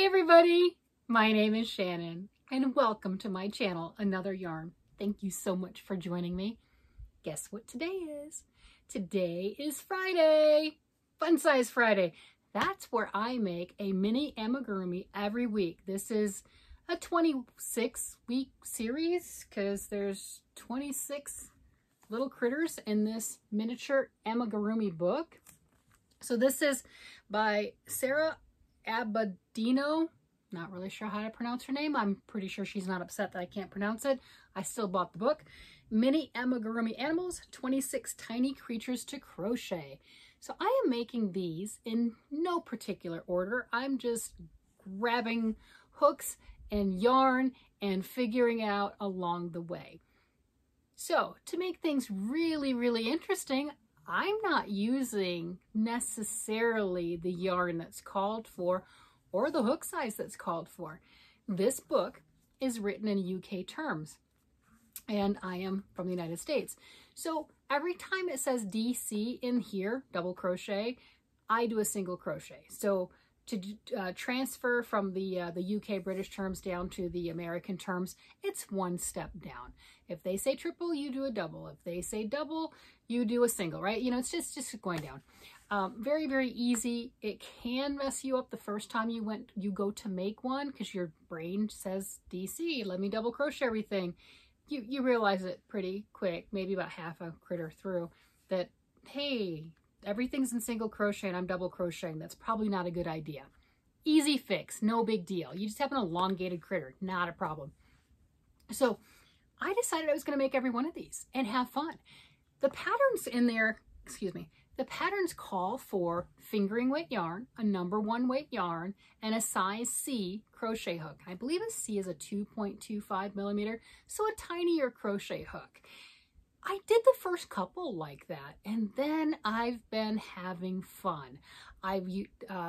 Hi everybody, my name is Shannon and welcome to my channel, Another Yarn. Thank you so much for joining me. Guess what today is? Today is Friday, Fun Size Friday. That's where I make a mini amigurumi every week. This is a 26-week series because there's 26 little critters in this miniature amigurumi book. So this is by Sarah Abadino. Not really sure how to pronounce her name. I'm pretty sure she's not upset that I can't pronounce it. I still bought the book. Mini Amigurumi Animals, 26 Tiny Creatures to Crochet. So I am making these in no particular order. I'm just grabbing hooks and yarn and figuring out along the way. So to make things really interesting, I'm not using necessarily the yarn that's called for or the hook size that's called for. This book is written in UK terms and I am from the United States. So every time it says DC in here, double crochet, I do a single crochet. So to transfer from the UK British terms down to the American terms, it's one step down. If they say triple, you do a double. If they say double, you do a single, right? You know, it's just going down. Very easy. It can mess you up the first time you go to make one because your brain says DC, let me double crochet everything. You realize it pretty quick, maybe about half a critter through, that, hey, everything's in single crochet and I'm double crocheting. That's probably not a good idea. Easy fix, no big deal. You just have an elongated critter, not a problem. So I decided I was going to make every one of these and have fun. The patterns in there, the patterns call for fingering weight yarn, a number 1 weight yarn, and a size C crochet hook. I believe a C is a 2.25 millimeter, so a tinier crochet hook. I did the first couple like that, and then I've been having fun. I've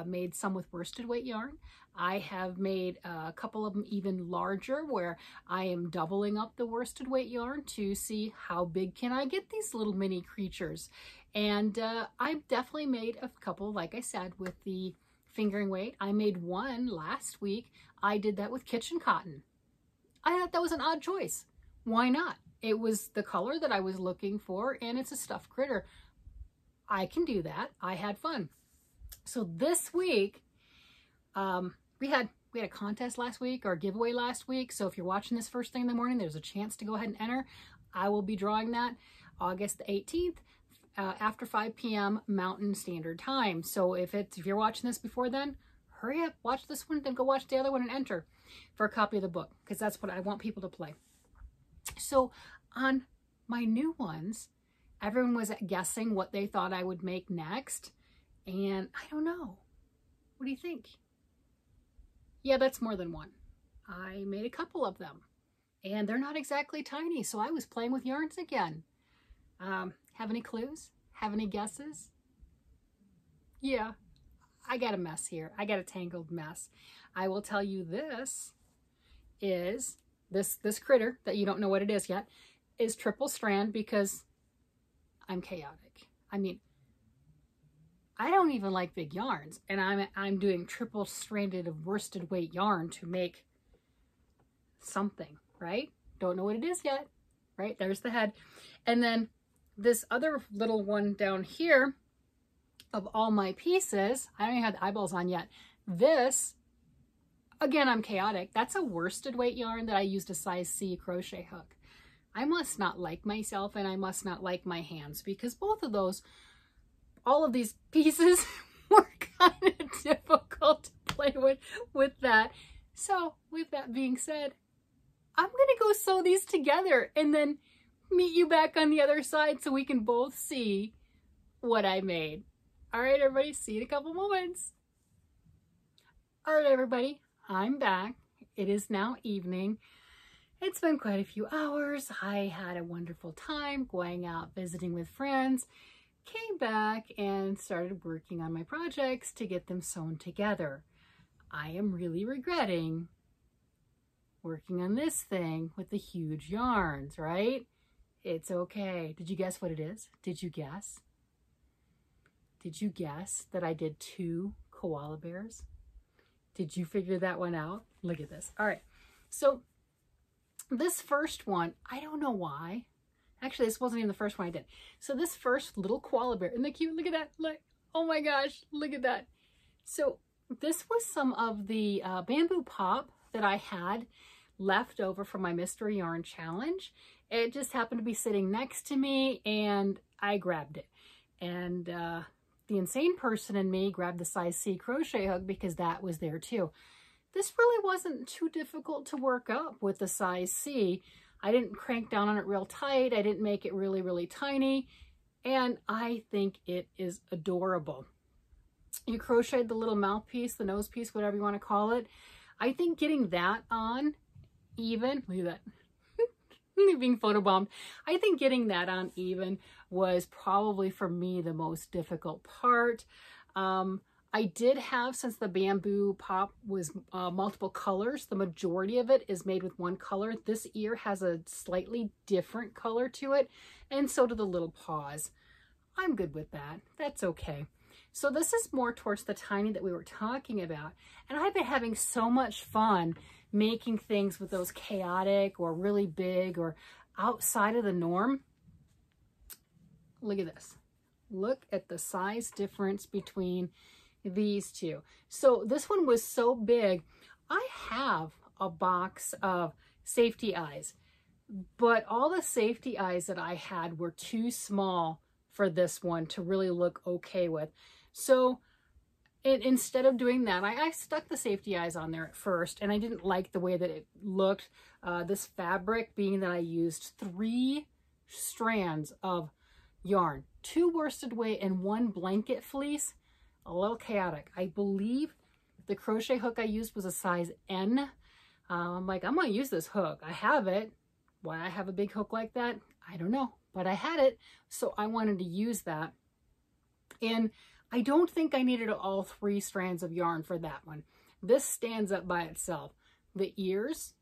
made some with worsted weight yarn. I have made a couple of them even larger where I am doubling up the worsted weight yarn to see how big can I get these little mini creatures. And I've definitely made a couple, like I said, with the fingering weight. I made one last week. I did that with kitchen cotton. I thought that was an odd choice. Why not? It was the color that I was looking for, and it's a stuffed critter. I can do that. I had fun. So this week, we had a contest last week, or a giveaway last week. So if you're watching this first thing in the morning, there's a chance to go ahead and enter. I will be drawing that August the 18th after 5 p.m. Mountain Standard Time. So if you're watching this before then, hurry up, watch this one, then go watch the other one and enter for a copy of the book, because that's what I want people to play. So on my new ones, everyone was guessing what they thought I would make next. And I don't know. What do you think? Yeah, that's more than one. I made a couple of them. And they're not exactly tiny, so I was playing with yarns again. Have any clues? Have any guesses? Yeah, I got a mess here. I got a tangled mess. I will tell you this is... This critter that you don't know what it is yet is triple strand because I'm chaotic. I mean, I don't even like big yarns, and I'm doing triple stranded of worsted weight yarn to make something, right? Don't know what it is yet, right? There's the head. And then this other little one down here of all my pieces, I don't even have the eyeballs on yet. This, again, I'm chaotic. That's a worsted weight yarn that I used a size C crochet hook. I must not like myself and I must not like my hands, because both of those, all of these pieces were kind of difficult to play with that. So with that being said, I'm going to go sew these together and then meet you back on the other side so we can both see what I made. All right, everybody, see you in a couple moments. All right, everybody. I'm back. It is now evening. It's been quite a few hours. I had a wonderful time going out visiting with friends, came back and started working on my projects to get them sewn together. I am really regretting working on this thing with the huge yarns, right? It's okay. Did you guess what it is? Did you guess? Did you guess that I did 2 koala bears? Did you figure that one out? Look at this. All right. So this first one, I don't know why. Actually, this wasn't even the first one I did. So this first little koala bear, isn't that cute? Look at that. Look. Oh my gosh, look at that. So this was some of the bamboo pop that I had left over from my mystery yarn challenge. It just happened to be sitting next to me and I grabbed it. And the insane person in me grabbed the size C crochet hook because that was there too. This really wasn't too difficult to work up with the size C. I didn't crank down on it real tight. I didn't make it really, really tiny. And I think it is adorable. You crocheted the little mouthpiece, the nose piece, whatever you want to call it. I think getting that on even, look at that, being photobombed. I think getting that on even was probably for me the most difficult part. I did have, since the bamboo pop was multiple colors, the majority of it is made with one color. This ear has a slightly different color to it, and so do the little paws. I'm good with that. That's okay. So this is more towards the tiny that we were talking about, and I've been having so much fun making things with those chaotic or really big or outside of the norm. Look at this. Look at the size difference between these two. So this one was so big. I have a box of safety eyes, but all the safety eyes that I had were too small for this one to really look okay with. So instead of doing that, I stuck the safety eyes on there at first, and I didn't like the way that it looked. This fabric, being that I used 3 strands of yarn, 2 worsted weight and 1 blanket fleece, a little chaotic. I believe the crochet hook I used was a size N. I'm like, I'm going to use this hook. I have it. Why I have a big hook like that, I don't know, but I had it, so I wanted to use that. And I don't think I needed all 3 strands of yarn for that one. This stands up by itself. The ears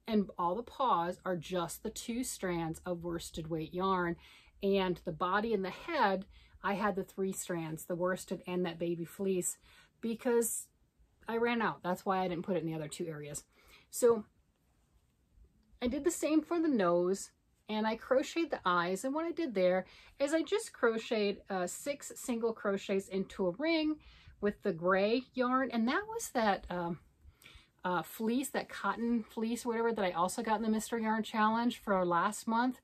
and all the paws are just the 2 strands of worsted weight yarn, and the body and the head, I had the 3 strands, the worsted and that baby fleece, because I ran out. That's why I didn't put it in the other 2 areas. So I did the same for the nose, and I crocheted the eyes. And what I did there is I just crocheted 6 single crochets into a ring with the gray yarn. And that was that fleece, that cotton fleece, whatever, that I also got in the Mystery Yarn Challenge for last month,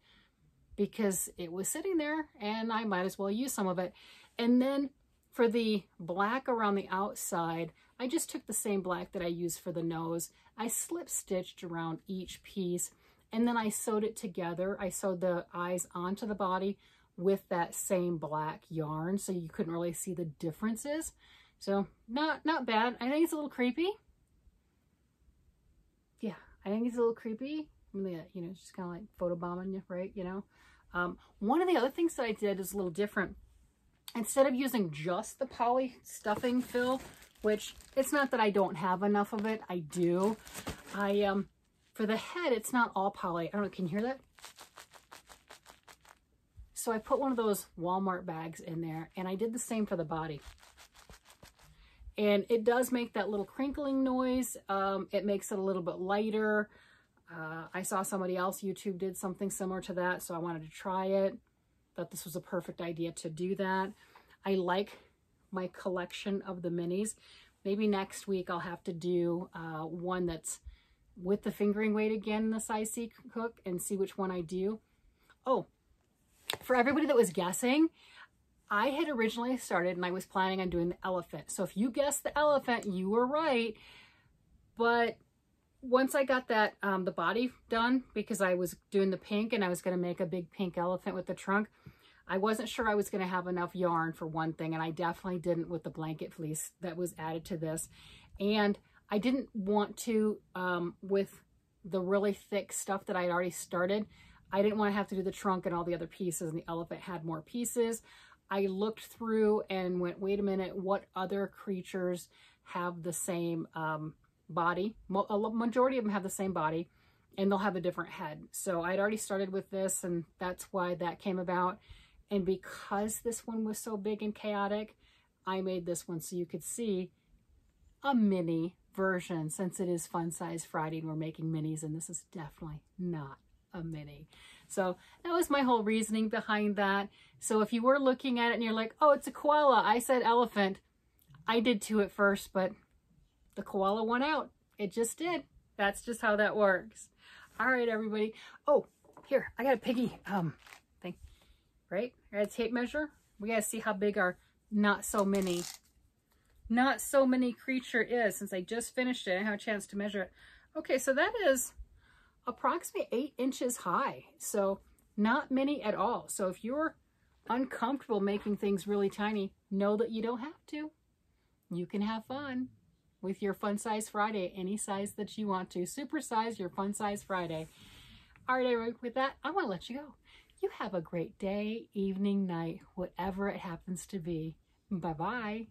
because it was sitting there and I might as well use some of it. And then for the black around the outside, I just took the same black that I used for the nose. I slip stitched around each piece, and then I sewed it together. I sewed the eyes onto the body with that same black yarn, so you couldn't really see the differences. So not bad. I think it's a little creepy. Yeah, I think it's a little creepy. I mean, you know, it's just kind of like photobombing you, right? You know, one of the other things that I did is a little different. Instead of using just the poly stuffing fill, which it's not that I don't have enough of it, I do. For the head, it's not all poly. I don't know, can you hear that? So I put one of those Walmart bags in there, and I did the same for the body. And it does make that little crinkling noise. It makes it a little bit lighter. I saw somebody else, YouTube did something similar to that, so I wanted to try it. Thought this was a perfect idea to do that. I like my collection of the minis. Maybe next week I'll have to do one that's with the fingering weight again in the size C hook and see which one I do. Oh, for everybody that was guessing, I had originally started and I was planning on doing the elephant. So if you guessed the elephant, you were right. But once I got that, the body done, because I was doing the pink and I was going to make a big pink elephant with the trunk, I wasn't sure I was going to have enough yarn for one thing, and I definitely didn't with the blanket fleece that was added to this. And I didn't want to, with the really thick stuff that I had already started, I didn't want to have to do the trunk and all the other pieces, and the elephant had more pieces. I looked through and went, wait a minute, what other creatures have the same body? A majority of them have the same body, and they'll have a different head. So I'd already started with this, and that's why that came about. And because this one was so big and chaotic, I made this one so you could see a mini version since it is Fun Size Friday and we're making minis, and this is definitely not a mini. So that was my whole reasoning behind that. So if you were looking at it and you're like, oh, it's a koala, I said elephant. I did too at first, but the koala won out. It just did. That's just how that works. All right, everybody. Oh, here, I got a piggy thing, right? I got a tape measure. We got to see how big our not so mini creature is, since I just finished it. I have a chance to measure it. Okay, so that is approximately 8 inches high. So not many at all. So if you're uncomfortable making things really tiny, know that you don't have to. You can have fun with your Fun Size Friday, any size that you want to. Super size your Fun Size Friday. All right, everybody, with that, I want to let you go. You have a great day, evening, night, whatever it happens to be. Bye-bye.